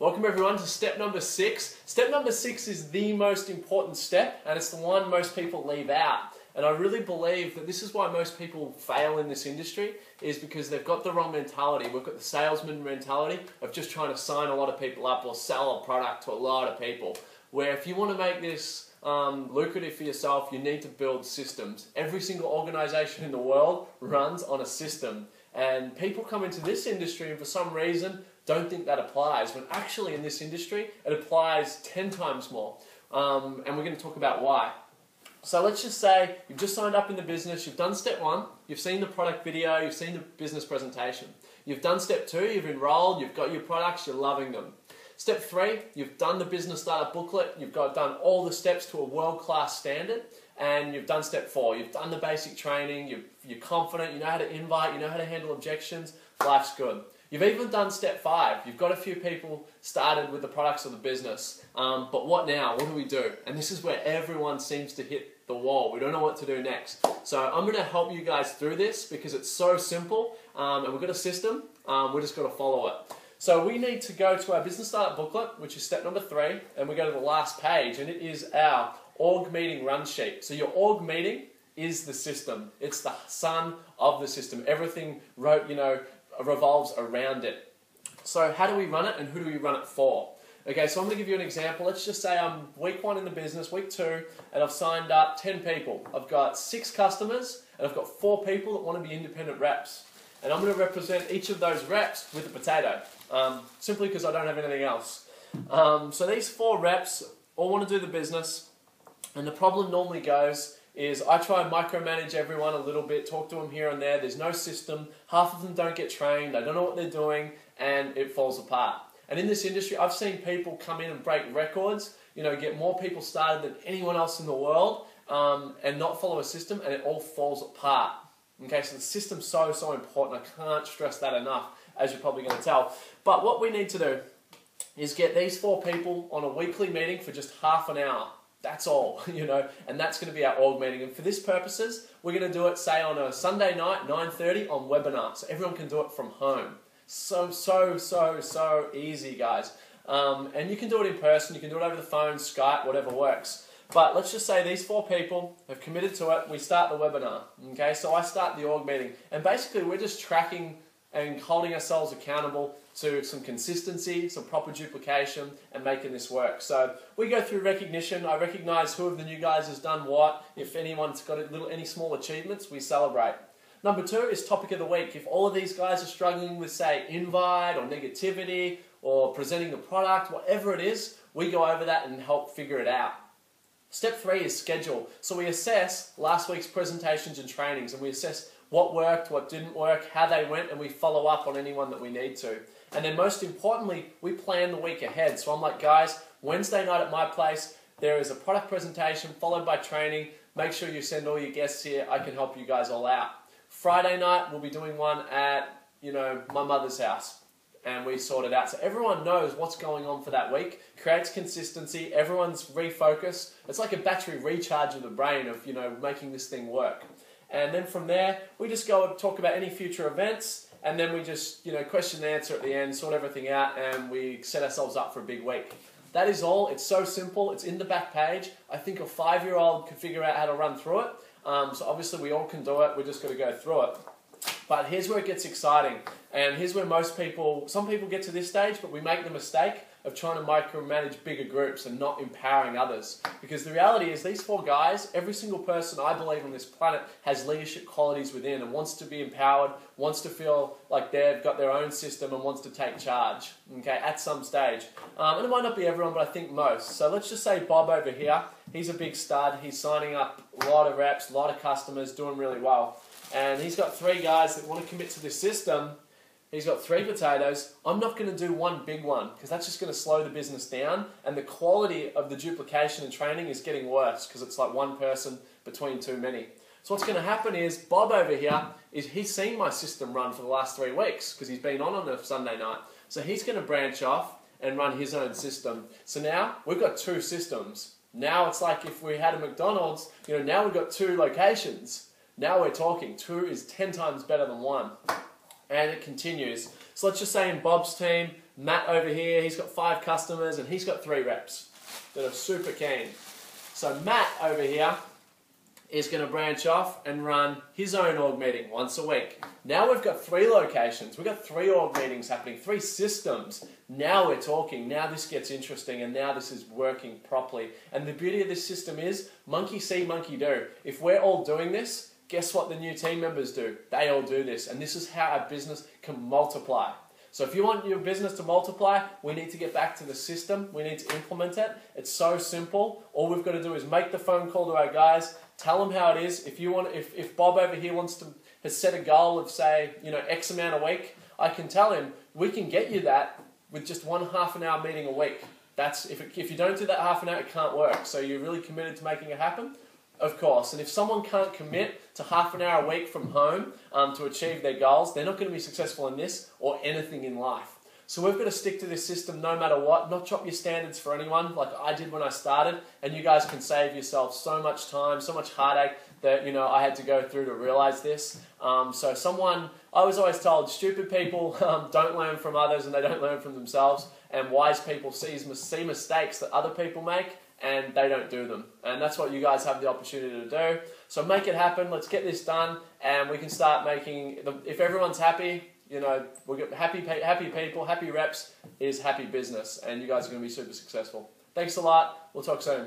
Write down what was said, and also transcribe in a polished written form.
Welcome everyone to step number 6. Step number 6 is the most important step, and it's the one most people leave out. And I really believe that this is why most people fail in this industry, is because they've got the wrong mentality. We've got the salesman mentality of just trying to sign a lot of people up or sell a product to a lot of people. Where if you want to make this lucrative for yourself, you need to build systems. Every single organization in the world runs on a system. And people come into this industry and for some reason don't think that applies, when actually in this industry it applies 10 times more. And we're going to talk about why. So let's just say you've just signed up in the business, you've done step 1, you've seen the product video, you've seen the business presentation. You've done step 2, you've enrolled, you've got your products, you're loving them. Step 3, you've done the business startup booklet, you've done all the steps to a world-class standard, and you've done step 4, you've done the basic training, you're confident, you know how to invite, you know how to handle objections, life's good. You've even done step 5, you've got a few people started with the products of the business, but what now? What do we do? And this is where everyone seems to hit the wall. We don't know what to do next. So I'm going to help you guys through this because it's so simple, and we've got a system, we're just going to follow it. So we need to go to our business startup booklet, which is step number 3, and we go to the last page, and it is our org meeting run sheet. So your org meeting is the system. It's the sun of the system. Everything revolves around it. So how do we run it and who do we run it for? Okay, so I'm going to give you an example. Let's just say I'm week 1 in the business, week 2, and I've signed up 10 people. I've got 6 customers, and I've got 4 people that want to be independent reps. And I'm going to represent each of those reps with a potato, simply because I don't have anything else. So these 4 reps all want to do the business, and the problem normally goes is I try and micromanage everyone a little bit, talk to them here and there. There's no system. Half of them don't get trained. They don't know what they're doing, and it falls apart. And in this industry, I've seen people come in and break records, get more people started than anyone else in the world, and not follow a system, and it all falls apart. Okay, so the system's so important. I can't stress that enough, as you're probably going to tell. But what we need to do is get these 4 people on a weekly meeting for just half an hour. That's all, and that's going to be our org meeting. And for this purposes, we're going to do it, say, on a Sunday night, 9:30 on webinar, so everyone can do it from home. So easy, guys. And you can do it in person, you can do it over the phone, Skype, whatever works. But let's just say these 4 people have committed to it. We start the webinar. Okay, so I start the org meeting, and basically we're just tracking and holding ourselves accountable to some consistency, some proper duplication, and making this work. So we go through recognition. I recognize who of the new guys has done what. If anyone's got any small achievements, we celebrate. Number 2 is topic of the week. If all of these guys are struggling with, say, invite or negativity or presenting the product, whatever it is, we go over that and help figure it out. Step 3 is schedule. So we assess last week's presentations and trainings, and we assess what worked, what didn't work, how they went, and we follow up on anyone that we need to. And then most importantly, we plan the week ahead. So I'm like, guys, Wednesday night at my place, there is a product presentation followed by training. Make sure you send all your guests here. I can help you guys all out. Friday night, we'll be doing one at, my mother's house. And we sort it out. So everyone knows what's going on for that week, creates consistency, everyone's refocused. It's like a battery recharge of the brain of, making this thing work. And then from there, we just go and talk about any future events, and then we just, question and answer at the end, sort everything out, and we set ourselves up for a big week. That is all. It's so simple. It's in the back page. I think a 5-year-old could figure out how to run through it. So obviously we all can do it. We're just going to go through it. But here's where it gets exciting, and here's where some people get to this stage, but we make the mistake of trying to micromanage bigger groups and not empowering others. Because the reality is these 4 guys, every single person I believe on this planet has leadership qualities within and wants to be empowered, wants to feel like they've got their own system and wants to take charge, okay, at some stage. And it might not be everyone, but I think most. So let's just say Bob over here, he's a big stud, he's signing up a lot of reps, a lot of customers, doing really well. And he's got 3 guys that want to commit to this system. He's got 3 potatoes. I'm not going to do one big one because that's just going to slow the business down, and the quality of the duplication and training is getting worse because it's like one person between too many. So what's going to happen is Bob over here, he's seen my system run for the last 3 weeks because he's been on a Sunday night. So he's going to branch off and run his own system. So now we've got 2 systems. Now it's like if we had a McDonald's, now we've got 2 locations. Now we're talking. 2 is 10 times better than 1. And it continues. So let's just say in Bob's team, Matt over here, he's got 5 customers and he's got 3 reps that are super keen. So Matt over here is going to branch off and run his own org meeting once a week. Now we've got 3 locations. We've got 3 org meetings happening, 3 systems. Now we're talking. Now this gets interesting and now this is working properly. And the beauty of this system is monkey see, monkey do. If we're all doing this, guess what the new team members do? They all do this. And this is how our business can multiply. So if you want your business to multiply, we need to get back to the system. We need to implement it. It's so simple. All we've got to do is make the phone call to our guys, tell them how it is. If Bob over here has set a goal of, say, X amount a week, I can tell him we can get you that with just 1 half-an-hour meeting a week. If you don't do that half an hour, it can't work. So you're really committed to making it happen? Of course. And if someone can't commit to half an hour a week from home to achieve their goals, they're not going to be successful in this or anything in life. So we've got to stick to this system no matter what, not drop your standards for anyone like I did when I started, and you guys can save yourself so much time, so much heartache that I had to go through to realize this. I was always told, stupid people don't learn from others and they don't learn from themselves, and wise people see mistakes that other people make and they don't do them. And that's what you guys have the opportunity to do. So make it happen. Let's get this done, and we can start making, if everyone's happy, we'll get happy people, happy reps is happy business, and you guys are going to be super successful. Thanks a lot. We'll talk soon.